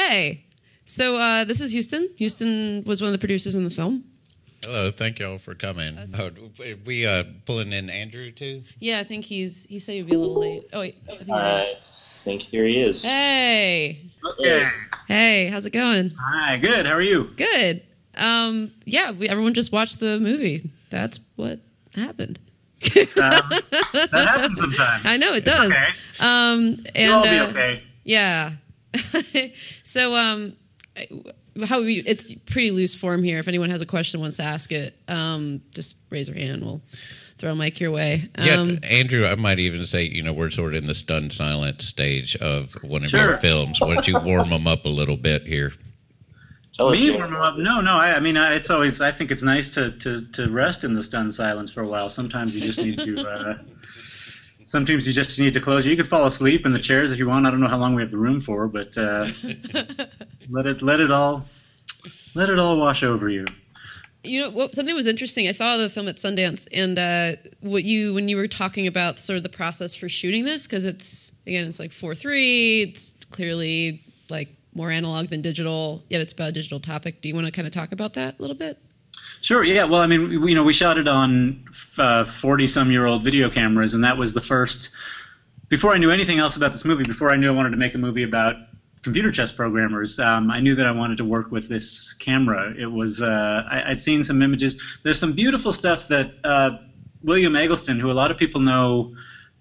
Hey. So this is Houston. Houston was one of the producers in the film. Hello, thank y'all for coming. We pulling in Andrew too? Yeah, I think he said he'd be a little late. Oh wait, I think here he is. Hey. Okay. Hey, how's it going? Hi, good. How are you? Good. Yeah, everyone just watched the movie. That's what happened. That happens sometimes. I know it does. Okay. And You'll all be okay. Yeah. So it's pretty loose form here. If anyone has a question, wants to ask it, just raise your hand. We'll throw a mic your way. Andrew, I might even say, we're sort of in the stunned silent stage of one of your films. Why don't you warm them up a little bit here? Me warm them up? No. I mean, it's always. I think it's nice to rest in the stunned silence for a while. Sometimes you just need to. Sometimes you just need to close. You could fall asleep in the chairs if you want. I don't know how long we have the room for, but let it all wash over you. Something was interesting. I saw the film at Sundance, and when you were talking about sort of the process for shooting this, because it's like 4:3. It's clearly like more analog than digital, yet it's about a digital topic. Do you want to kind of talk about that a little bit? Sure. Yeah. Well, I mean, we shot it on 40-some-year-old video cameras, and that was the first. Before I knew anything else about this movie, before I knew I wanted to make a movie about computer chess programmers, I knew that I wanted to work with this camera. It was I'd seen some images. There's some beautiful stuff that William Eggleston, who a lot of people know,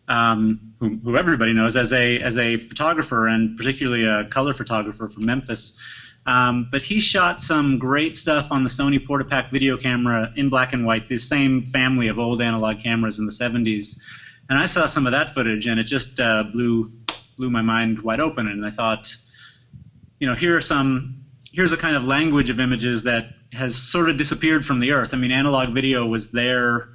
who everybody knows as a photographer and particularly a color photographer from Memphis. But he shot some great stuff on the Sony Portapak video camera in black and white, this same family of old analog cameras in the 70s. And I saw some of that footage, and it just blew my mind wide open. And I thought, here's a kind of language of images that has sort of disappeared from the earth. I mean, analog video was there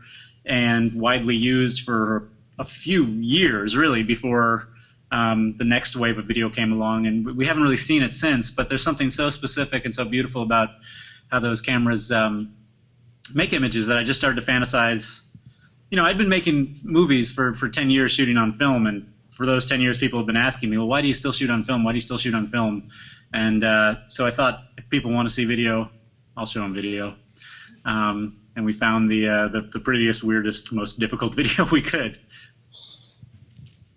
and widely used for a few years, really, before the next wave of video came along, and we haven't really seen it since, but there's something so specific and so beautiful about how those cameras make images that I just started to fantasize. I'd been making movies for 10 years shooting on film, and for those 10 years people have been asking me, well, why do you still shoot on film? Why do you still shoot on film? And so I thought, if people want to see video, I'll show them video. And we found the prettiest, weirdest, most difficult video we could.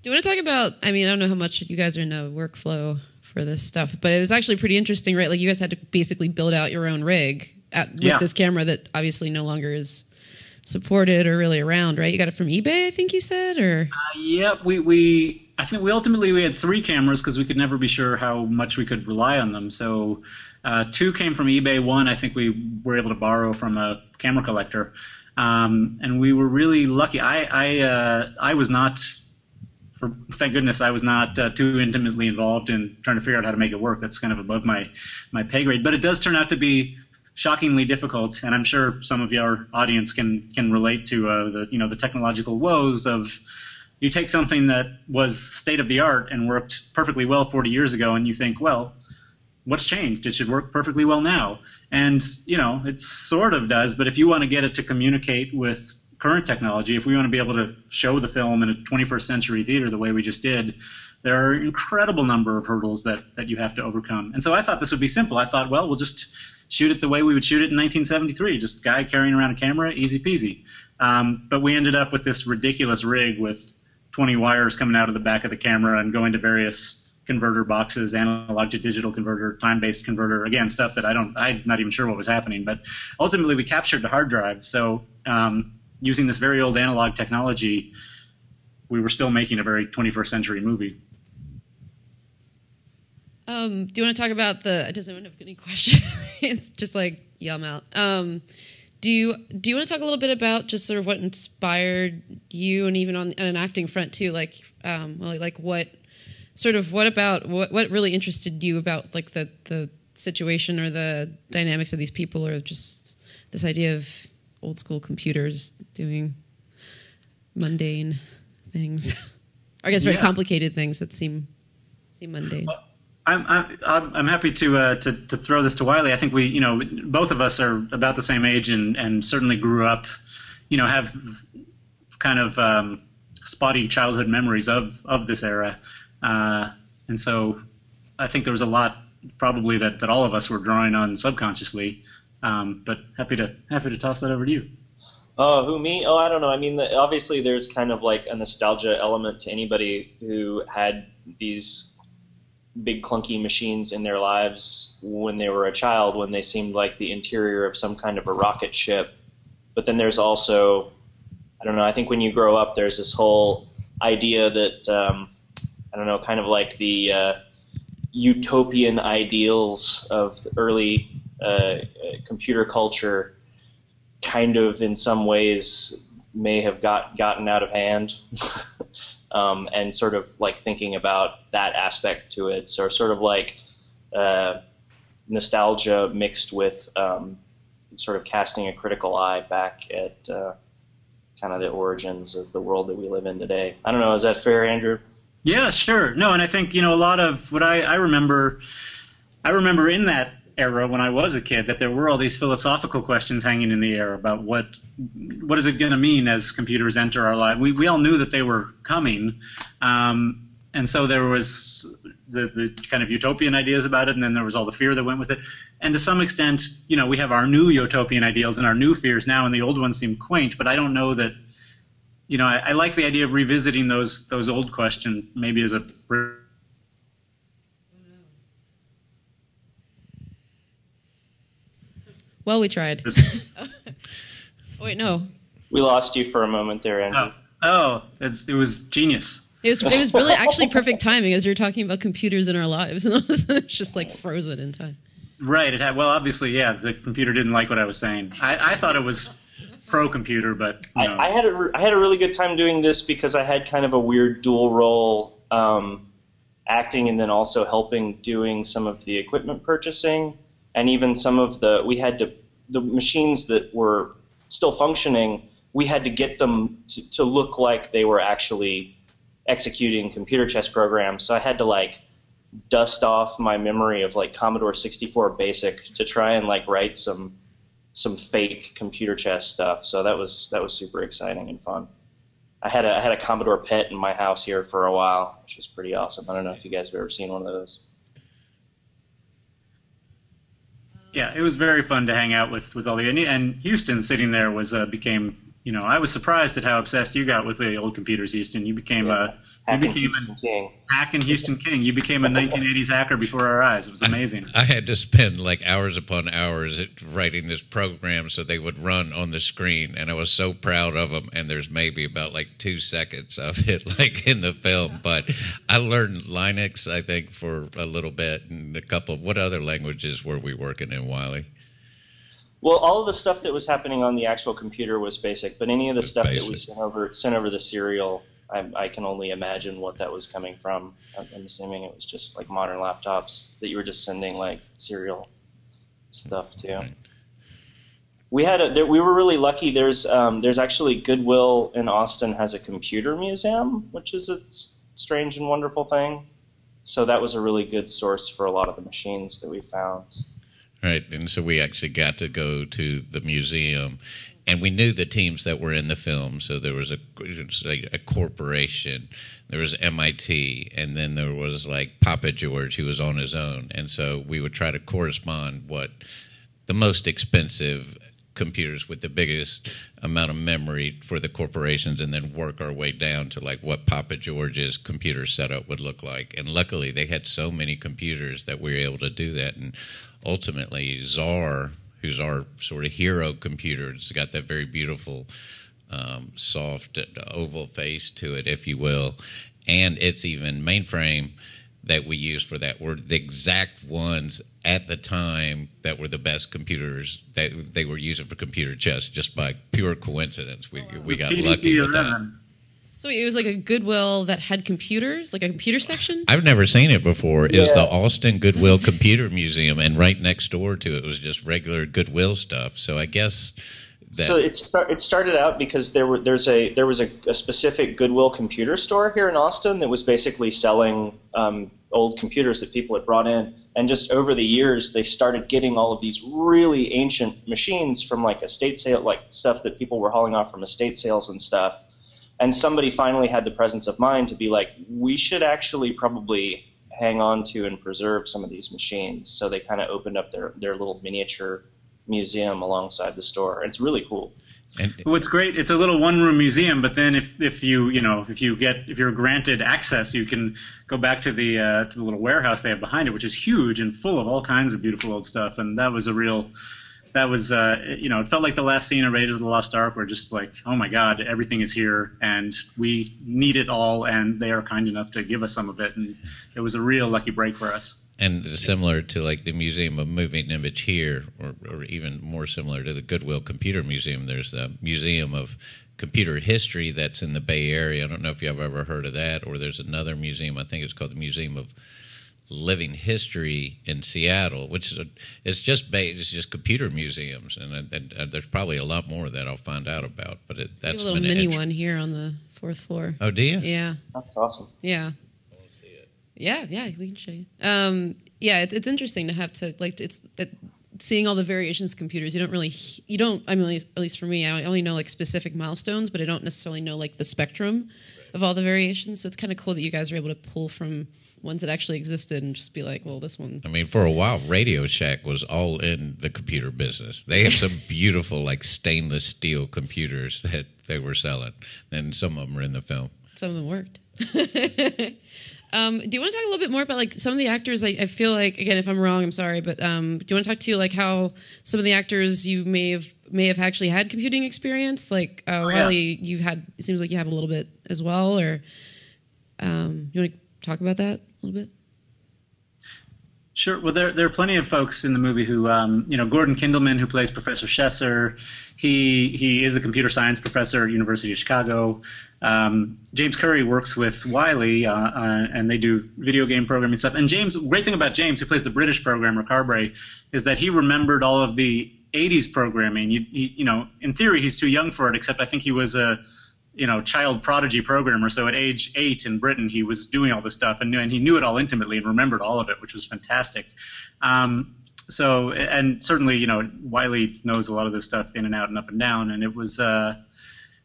Do you want to talk about, I don't know how much you guys are in the workflow for this stuff, but it was actually pretty interesting, right? Like you guys had to basically build out your own rig with this camera that obviously no longer is supported or really around, right? You got it from eBay, I think you said, or? Yeah, I think we ultimately had 3 cameras because we could never be sure how much we could rely on them. So 2 came from eBay. 1 I think we were able to borrow from a camera collector. And we were really lucky. I was not... Thank goodness I was not too intimately involved in trying to figure out how to make it work. That's kind of above my pay grade. But it does turn out to be shockingly difficult, and I'm sure some of your audience can relate to the technological woes of you take something that was state of the art and worked perfectly well 40 years ago, and you think, well, what's changed? It should work perfectly well now. And it sort of does, but if you want to get it to communicate with current technology, if we want to be able to show the film in a 21st century theater the way we just did, there are an incredible number of hurdles that you have to overcome. And so I thought this would be simple. I thought, well, we'll just shoot it the way we would shoot it in 1973, just a guy carrying around a camera, easy peasy. But we ended up with this ridiculous rig with 20 wires coming out of the back of the camera and going to various converter boxes, analog to digital converter, time-based converter, again, stuff that I'm not even sure what was happening. But ultimately we captured the hard drive. So using this very old analog technology, we were still making a very 21st century movie. Do you want to talk about does anyone have any questions? It's just like, yell them out. Do you want to talk a little bit about just sort of what inspired you, and even on an acting front too, what really interested you about like the situation or the dynamics of these people, or just this idea of old school computers doing mundane things, or I guess very complicated things that seem mundane. I'm happy to throw this to Wiley. I think we, both of us are about the same age and certainly grew up, have kind of spotty childhood memories of this era, and so I think there was a lot probably that all of us were drawing on subconsciously. But happy to toss that over to you. Oh, who, me? Oh, I don't know. I mean, obviously there's kind of like a nostalgia element to anybody who had these big clunky machines in their lives when they were a child, when they seemed like the interior of some kind of a rocket ship. But then there's also, I don't know, I think when you grow up, there's this whole idea that, I don't know, kind of like the utopian ideals of early computer culture kind of in some ways may have gotten out of hand. And sort of like thinking about that aspect to it. So sort of like nostalgia mixed with sort of casting a critical eye back at kind of the origins of the world that we live in today. I don't know, is that fair, Andrew? Yeah, sure. No, and I think, a lot of what I remember in that era when I was a kid, that there were all these philosophical questions hanging in the air about what is it going to mean as computers enter our life. We all knew that they were coming, and so there was the kind of utopian ideas about it, and then there was all the fear that went with it. And to some extent, we have our new utopian ideals and our new fears now, and the old ones seem quaint, but I don't know that, I like the idea of revisiting those old questions maybe as a... Well, we tried. Oh, wait, no. We lost you for a moment there, Andrew. It was genius. It was really actually perfect timing as you were talking about computers in our lives, and all of a sudden it's just like frozen in time. Right. It had. Well, obviously, yeah. The computer didn't like what I was saying. I thought it was pro-computer, but I had a really good time doing this because I had kind of a weird dual role, acting and then also helping doing some of the equipment purchasing. And even some of the machines that were still functioning, we had to get them to look like they were actually executing computer chess programs. So I had to like dust off my memory of like Commodore 64 Basic to try and like write some fake computer chess stuff. So that was super exciting and fun. I had a Commodore PET in my house here for a while, which was pretty awesome. I don't know if you guys have ever seen one of those. Yeah, it was very fun to hang out with all the, and Houston sitting there became, I was surprised at how obsessed you got with the old computers, Houston. You became Hacking Houston King. You became a 1980s hacker before our eyes. It was amazing. I had to spend like hours upon hours writing this program so they would run on the screen, and I was so proud of them. And there's maybe about like 2 seconds of it like in the film, but I learned Linux, I think, for a little bit, and a couple of what other languages were we working in, Wiley? Well, all of the stuff that was happening on the actual computer was basic, but any of the stuff that we sent over the serial, I can only imagine what that was coming from. I'm assuming it was just like modern laptops that you were just sending like serial stuff to. Right. We were really lucky. There's actually Goodwill in Austin has a computer museum, which is a strange and wonderful thing. So that was a really good source for a lot of the machines that we found. Right, and so we actually got to go to the museum, and we knew the teams that were in the film. So there was a corporation, there was MIT, and then there was like Papa George, who was on his own. And so we would try to correspond what the most expensive computers with the biggest amount of memory for the corporations, and then work our way down to like what Papa George's computer setup would look like. And luckily they had so many computers that we were able to do that. And ultimately Czar, who's our sort of hero computer, it's got that very beautiful soft oval face to it, if you will, and it's even mainframe that we use for that were the exact ones at the time that were the best computers that they were using for computer chess, just by pure coincidence. We got lucky with that. So it was like a Goodwill that had computers, like a computer section? I've never seen it before. It was the Austin Goodwill Computer Museum, and right next door to it was just regular Goodwill stuff. So I guess that... So it started out because there was a specific Goodwill computer store here in Austin that was basically selling old computers that people had brought in. And just over the years, they started getting all of these really ancient machines from like estate sale, like stuff that people were hauling off from estate sales and stuff. And somebody finally had the presence of mind to be like, we should actually probably hang on to and preserve some of these machines. So they kind of opened up their little miniature museum alongside the store. It's really cool. And what's great, it's a little one-room museum, but then if you're granted access, you can go back to the little warehouse they have behind it, which is huge and full of all kinds of beautiful old stuff. And it felt like the last scene of Raiders of the Lost Ark, where just like, oh my God, everything is here and we need it all, and they are kind enough to give us some of it, and it was a real lucky break for us. And similar to like the Museum of Moving Image here, or even more similar to the Goodwill Computer Museum, there's a Museum of Computer History that's in the Bay Area. I don't know if you've ever heard of that. Or there's another museum, I think it's called the Museum of Living History in Seattle, which is just computer museums, and there's probably a lot more that I'll find out about. But that's a little mini one here on the 4th floor. Oh, do you? Yeah, that's awesome. Yeah. Yeah, we can show you. It's interesting to have to seeing all the variations of computers. I mean, at least for me, I only know like specific milestones, but I don't necessarily know like the spectrum of all the variations. So it's kind of cool that you guys are able to pull from ones that actually existed and just be like, well, this one. I mean, for a while, Radio Shack was all in the computer business. They have some beautiful like stainless steel computers that they were selling, and some of them are in the film. Some of them worked. Do you want to talk a little bit more about like some of the actors? I feel like, again, if I'm wrong, I'm sorry, but do you want to talk to like how some of the actors you may have actually had computing experience? Like Wiley, it seems like you have a little bit as well, or you want to talk about that a little bit? Sure. Well, there are plenty of folks in the movie who, Gordon Kindleman, who plays Professor Chesser. He is a computer science professor at University of Chicago. James Curry works with Wiley, and they do video game programming stuff. And great thing about James, who plays the British programmer Carberry, is that he remembered all of the 80s programming. In theory, he's too young for it, except I think he was a child prodigy programmer. So at age 8 in Britain, he was doing all this stuff, and he knew it all intimately and remembered all of it, which was fantastic. And certainly, Wiley knows a lot of this stuff in and out and up and down, and it was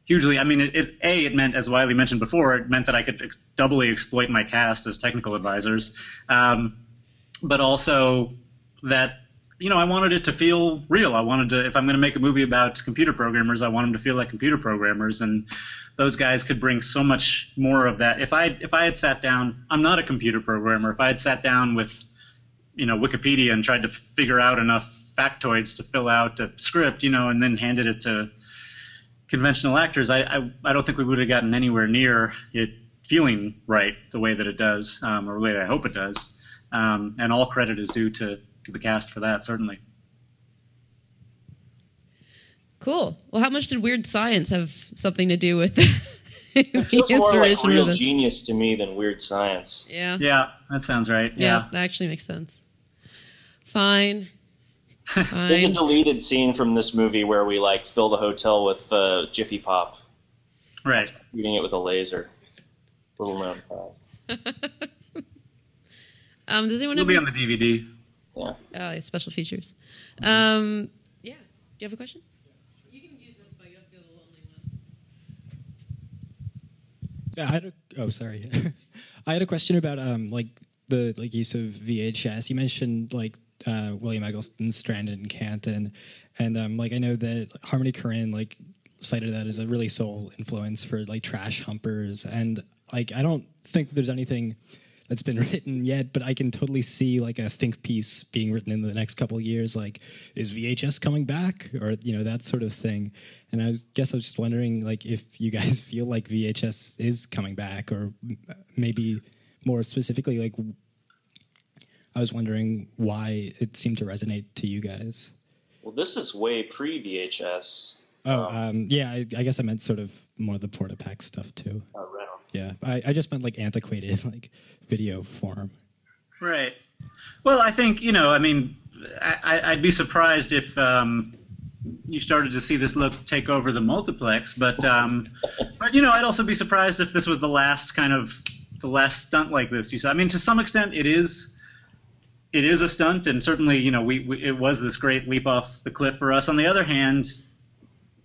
hugely. I mean, it meant, as Wiley mentioned before, it meant that I could doubly exploit my cast as technical advisors, but also that. I wanted it to feel real. I wanted to, if I'm going to make a movie about computer programmers, I want them to feel like computer programmers, and those guys could bring so much more of that. If I had sat down, I'm not a computer programmer. If I had sat down with, Wikipedia and tried to figure out enough factoids to fill out a script, and then handed it to conventional actors, I don't think we would have gotten anywhere near it feeling right the way that it does, or the way that I hope it does. And all credit is due to the cast for that, certainly. Cool. Well, how much did weird science have something to do with it feels more like real genius to me than weird science. Yeah. Yeah, that sounds right. Yeah, that actually makes sense. Fine. There's a deleted scene from this movie where we fill the hotel with Jiffy Pop. Right. Shooting it with a laser. Little known fact. Does anyone? It'll be on the DVD. Yeah. Oh, special features. Yeah. Do you have a question? You can use this, but you don't have to go to the lonely one. Yeah, sorry. I had a question about the use of VHS. You mentioned William Eggleston's Stranded in Canton, and I know that Harmony Korine cited that as a really sole influence for trash humpers, and I don't think there's anything that's been written yet, but I can totally see a think piece being written in the next couple of years. Is VHS coming back, or that sort of thing? And I guess I was just wondering if you guys feel like VHS is coming back, or maybe more specifically, I was wondering why it seemed to resonate to you guys. Well, this is way pre-VHS. Yeah, I guess I meant sort of more the Portapack stuff too. Oh, right on. Yeah, I just meant antiquated video form. Right. Well, I think I'd be surprised if you started to see this look take over the multiplex, but I'd also be surprised if this was the last stunt like this. To some extent, it is a stunt, and certainly it was this great leap off the cliff for us. On the other hand,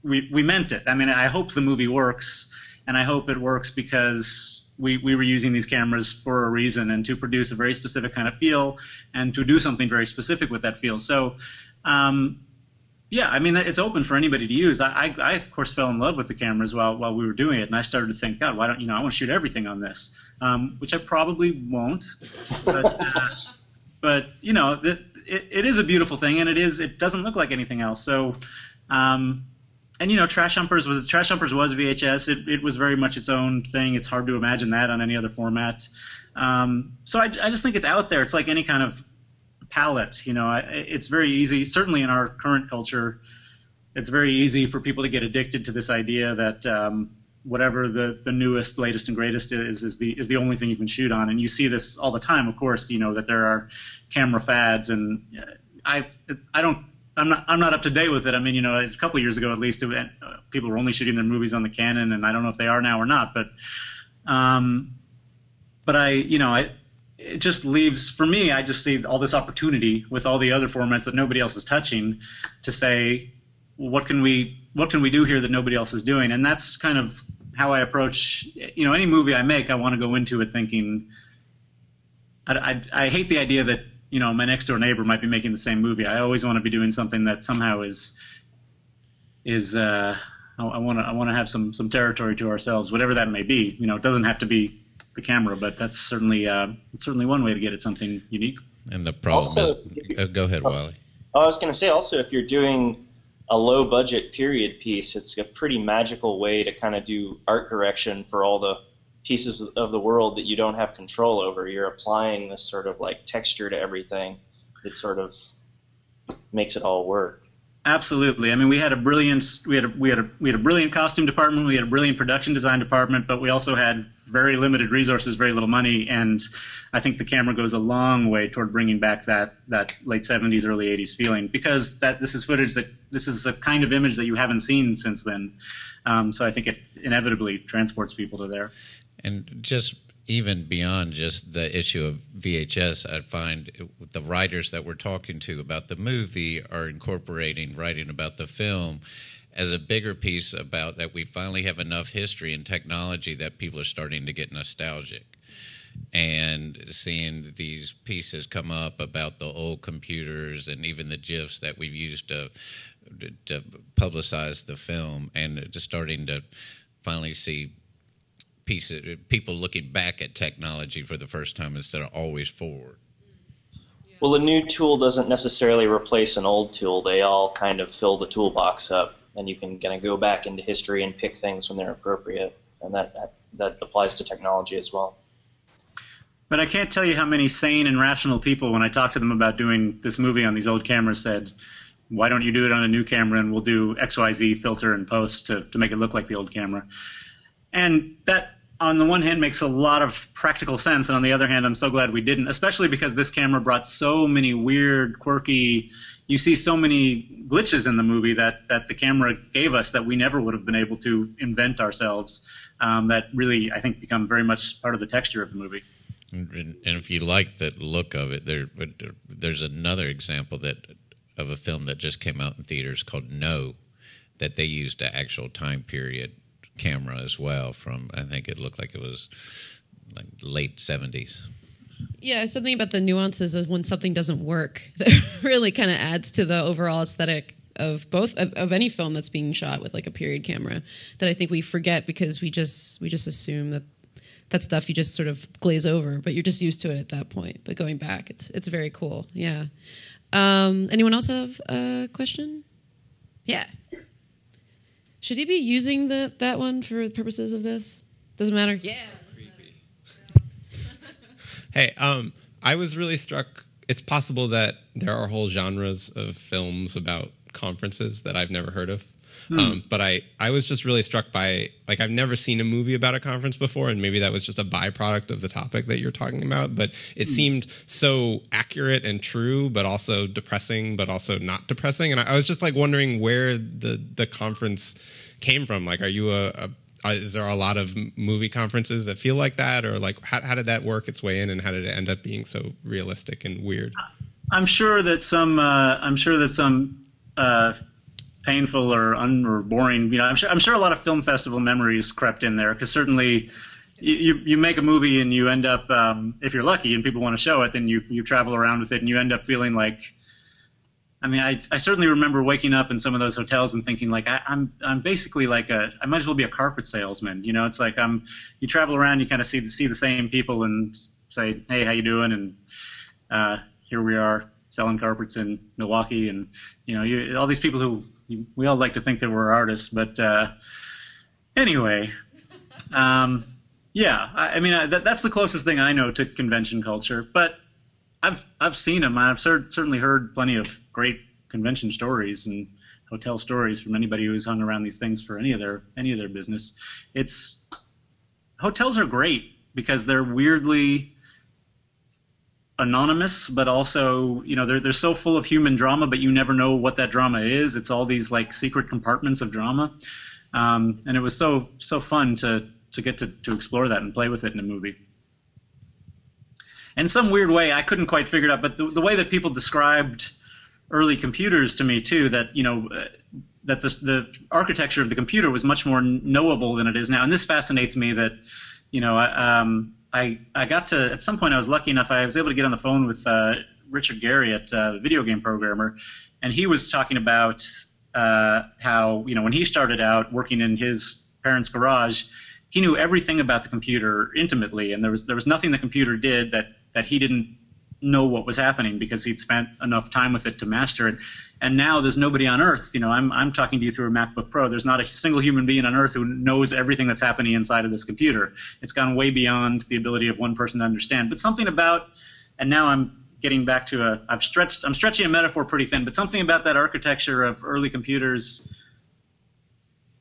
we meant it. I hope the movie works, and I hope it works because we were using these cameras for a reason and to produce a very specific kind of feel and to do something very specific with that feel. So, yeah, I mean, it's open for anybody to use. I of course fell in love with the cameras while we were doing it, and I started to think, God, why don't I want to shoot everything on this, which I probably won't, but it is a beautiful thing, and it doesn't look like anything else. So, and Trash Humpers was VHS. It was very much its own thing. It's hard to imagine that on any other format. So I just think it's out there. It's like any kind of palette. It's very easy. Certainly in our current culture, it's very easy for people to get addicted to this idea that whatever the newest, latest, and greatest is the only thing you can shoot on. And you see this all the time, of course. That there are camera fads, and I'm not up to date with it. I mean, a couple of years ago at least, people were only shooting their movies on the Canon, and I don't know if they are now or not. But it just leaves, for me, I just see all this opportunity with all the other formats that nobody else is touching to say, well, what can we do here that nobody else is doing? And that's kind of how I approach, any movie I make. I want to go into it thinking, I hate the idea that, my next door neighbor might be making the same movie. I always want to be doing something that somehow is I want to have some territory to ourselves, whatever that may be. It doesn't have to be the camera, but that's certainly one way to get at something unique. And the problem also, go ahead, Wiley. I was going to say also, if you're doing a low budget period piece, it's a pretty magical way to kind of do art direction for all the pieces of the world that you don't have control over. You're applying this sort of like texture to everything that sort of makes it all work. Absolutely. I mean, we had a brilliant costume department, we had a brilliant production design department, but we also had very limited resources, very little money, and I think the camera goes a long way toward bringing back that late 70s, early 80s feeling, because this is a kind of image that you haven't seen since then. So I think it inevitably transports people to there. And just even beyond just the issue of VHS, I find the writers that we're talking to about the movie are incorporating writing about the film as a bigger piece about that we finally have enough history and technology that people are starting to get nostalgic. And seeing these pieces come up about the old computers and even the GIFs that we've used to publicize the film, and just starting to finally see people looking back at technology for the first time instead of always forward. Well, a new tool doesn't necessarily replace an old tool. They all kind of fill the toolbox up, and you can kind of go back into history and pick things when they're appropriate, and that applies to technology as well. But I can't tell you how many sane and rational people, when I talked to them about doing this movie on these old cameras, said, why don't you do it on a new camera, and we'll do XYZ filter and post to make it look like the old camera. And that, on the one hand, makes a lot of practical sense, and on the other hand, I'm so glad we didn't, especially because this camera brought so many weird, quirky, you see so many glitches in the movie that the camera gave us that we never would have been able to invent ourselves, that really, I think, become very much part of the texture of the movie. And if you like the look of it, there's another example of a film that just came out in theaters called No, that they used an actual time period camera as well from, I think it looked like it was like late 70s. Yeah, something about the nuances of when something doesn't work that really kind of adds to the overall aesthetic of both of any film that's being shot with like a period camera that I think we forget because we just assume that stuff you just sort of glaze over, but you're just used to it at that point. But going back, it's very cool. Yeah. Anyone else have a question? Yeah. Should he be using that one for purposes of this? Doesn't matter. Yeah. Creepy. Hey, I was really struck. It's possible that there are whole genres of films about conferences that I've never heard of. But I was just really struck by, like, I've never seen a movie about a conference before, and maybe that was just a byproduct of the topic that you're talking about, but it seemed so accurate and true, but also depressing, but also not depressing. And I was just like wondering where the conference came from. Like, are you is there a lot of movie conferences that feel like that, or like how did that work its way in, and how did it end up being so realistic and weird? I'm sure that some painful or boring, I'm sure a lot of film festival memories crept in there, because certainly you make a movie and you end up, if you're lucky and people want to show it, then you travel around with it and you end up feeling like, I mean, I certainly remember waking up in some of those hotels and thinking like I'm basically like I might as well be a carpet salesman. You know, it's like you travel around, you kind of see the same people and say, hey, how you doing? And here we are selling carpets in Milwaukee, and you know, all these people who we all like to think that we're artists, but anyway, yeah, I mean that's the closest thing I know to convention culture, but I've seen them. I've certainly heard plenty of great convention stories and hotel stories from anybody who's hung around these things for any of their business. Hotels are great because they're weirdly anonymous, but also, you know, they're so full of human drama, but you never know what that drama is. It's all these like secret compartments of drama, and it was so fun to get to explore that and play with it in a movie. In some weird way, I couldn't quite figure it out, but the way that people described early computers to me too, that, you know, that the architecture of the computer was much more knowable than it is now. And this fascinates me that, you know, I got to, at some point I was lucky enough, I was able to get on the phone with Richard Garriott, the video game programmer, and he was talking about how, you know, when he started out working in his parents' garage, he knew everything about the computer intimately, and there was nothing the computer did that he didn't know what was happening because he'd spent enough time with it to master it. And now there's nobody on Earth. You know, I'm talking to you through a MacBook Pro. There's not a single human being on Earth who knows everything that's happening inside of this computer. It's gone way beyond the ability of one person to understand. But something about, and now I'm getting back to I'm stretching a metaphor pretty thin, but something about that architecture of early computers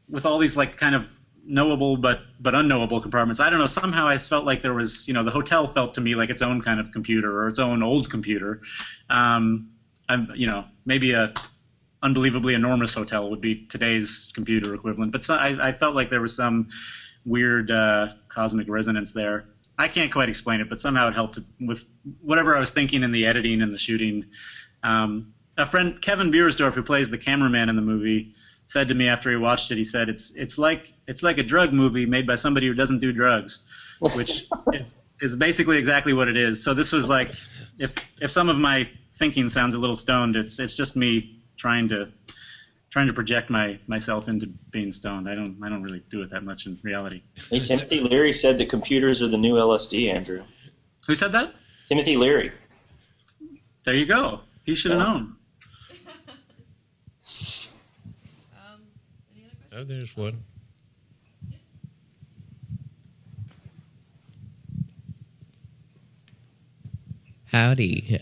with all these like kind of knowable but unknowable compartments. I don't know. Somehow I felt like there was, you know, the hotel felt to me like its own kind of computer or its own old computer. You know, maybe a unbelievably enormous hotel would be today's computer equivalent. But I felt like there was some weird cosmic resonance there. I can't quite explain it, but somehow it helped with whatever I was thinking in the editing and the shooting. A friend, Kevin Biersdorf, who plays the cameraman in the movie, said to me after he watched it, he said, it's like a drug movie made by somebody who doesn't do drugs, which is basically exactly what it is. So this was like, if some of my thinking sounds a little stoned, it's just me trying to project myself into being stoned. I don't really do it that much in reality. Hey, Timothy Leary said that computers are the new LSD, Andrew. Who said that? Timothy Leary. There you go. He should have known. Oh, there's one. Howdy.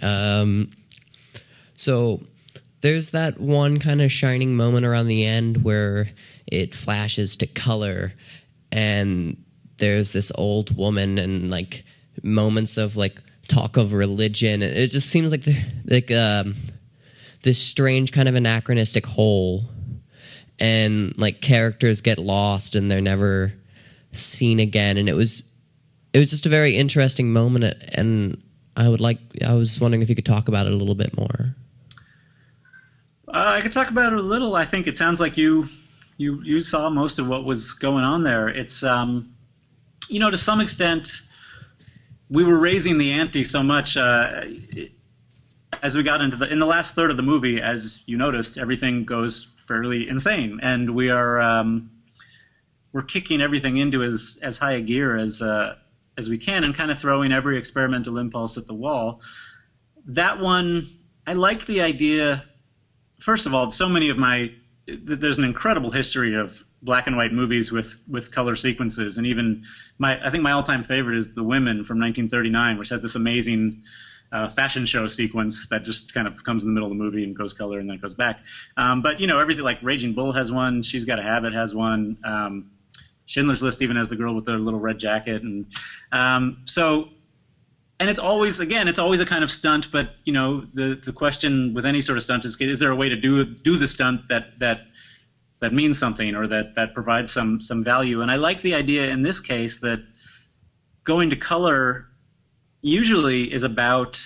So there's that one kind of shining moment around the end where it flashes to color, and there's this old woman and like moments of like talk of religion. It just seems like this strange kind of anachronistic whole. And like characters get lost and they're never seen again, and it was just a very interesting moment. And I was wondering if you could talk about it a little bit more. I could talk about it a little. I think it sounds like you saw most of what was going on there. It's you know, to some extent, we were raising the ante so much as we got into in the last third of the movie. As you noticed, everything goes fairly insane, and we're kicking everything into as high a gear as we can, and kind of throwing every experimental impulse at the wall. That one, I liked the idea. First of all, so many of there's an incredible history of black and white movies with color sequences, and even I think my all-time favorite is The Women from 1939, which has this amazing fashion show sequence that just kind of comes in the middle of the movie and goes color and then it goes back. But, you know, everything like Raging Bull has one. She's Got a Habit has one. Schindler's List even has the girl with the little red jacket. And and it's always a kind of stunt. But, you know, the question with any sort of stunt is there a way to do the stunt that means something or that provides some value? And I like the idea in this case that going to color usually is about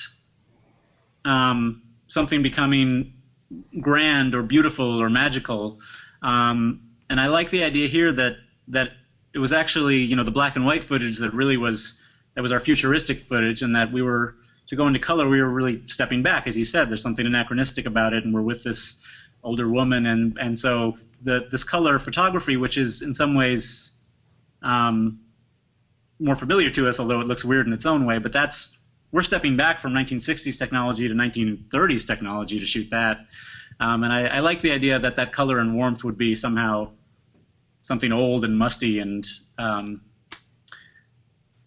something becoming grand or beautiful or magical, and I like the idea here that it was actually, you know, the black and white footage that was our futuristic footage, and that we were, to go into color, we were really stepping back. As you said, there's something anachronistic about it, and we're with this older woman, and so this color photography, which is in some ways more familiar to us, although it looks weird in its own way, but we're stepping back from 1960s technology to 1930s technology to shoot that. And I like the idea that color and warmth would be somehow something old and musty, and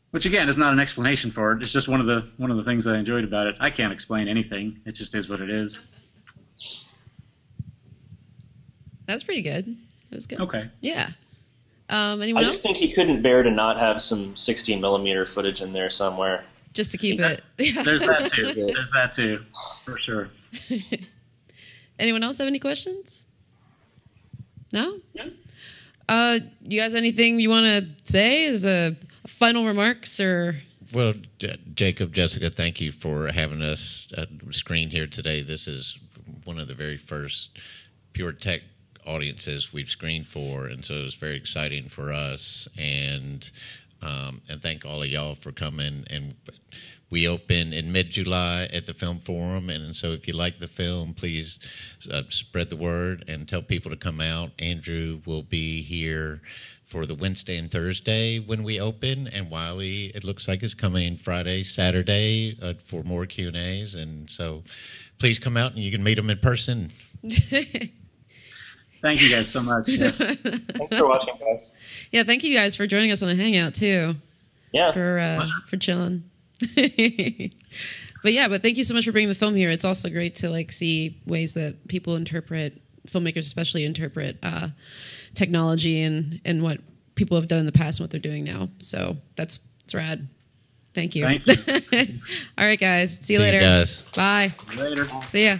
which again is not an explanation for it. It's just one of the things I enjoyed about it. I can't explain anything. It just is what it is. That's pretty good. It was good. Okay. Yeah. Anyone I else? just think he couldn't bear to not have some 16 millimeter footage in there somewhere. Just to keep it. Yeah. There's that too. There's that too, for sure. Anyone else have any questions? No? You guys, anything you want to say as a final remarks or? Well, Jacob, Jessica, thank you for having us screen here today. This is one of the very first pure tech audiences we've screened for, and so it's very exciting for us. And thank all of y'all for coming. And we open in mid-July at the Film Forum, and so if you like the film, please spread the word and tell people to come out. Andrew will be here for the Wednesday and Thursday when we open, and Wiley, it looks like, is coming Friday, Saturday for more Q&As, and so please come out and you can meet them in person. Thank you guys so much. Yes. Thanks for watching, guys. Yeah, thank you guys for joining us on a hangout too. Yeah. For chilling. But thank you so much for bringing the film here. It's also great to see ways that people interpret, filmmakers especially interpret technology and what people have done in the past and what they're doing now. So it's rad. Thank you. Thank you. All right, guys. See you See later. you guys. Bye. Later. See ya.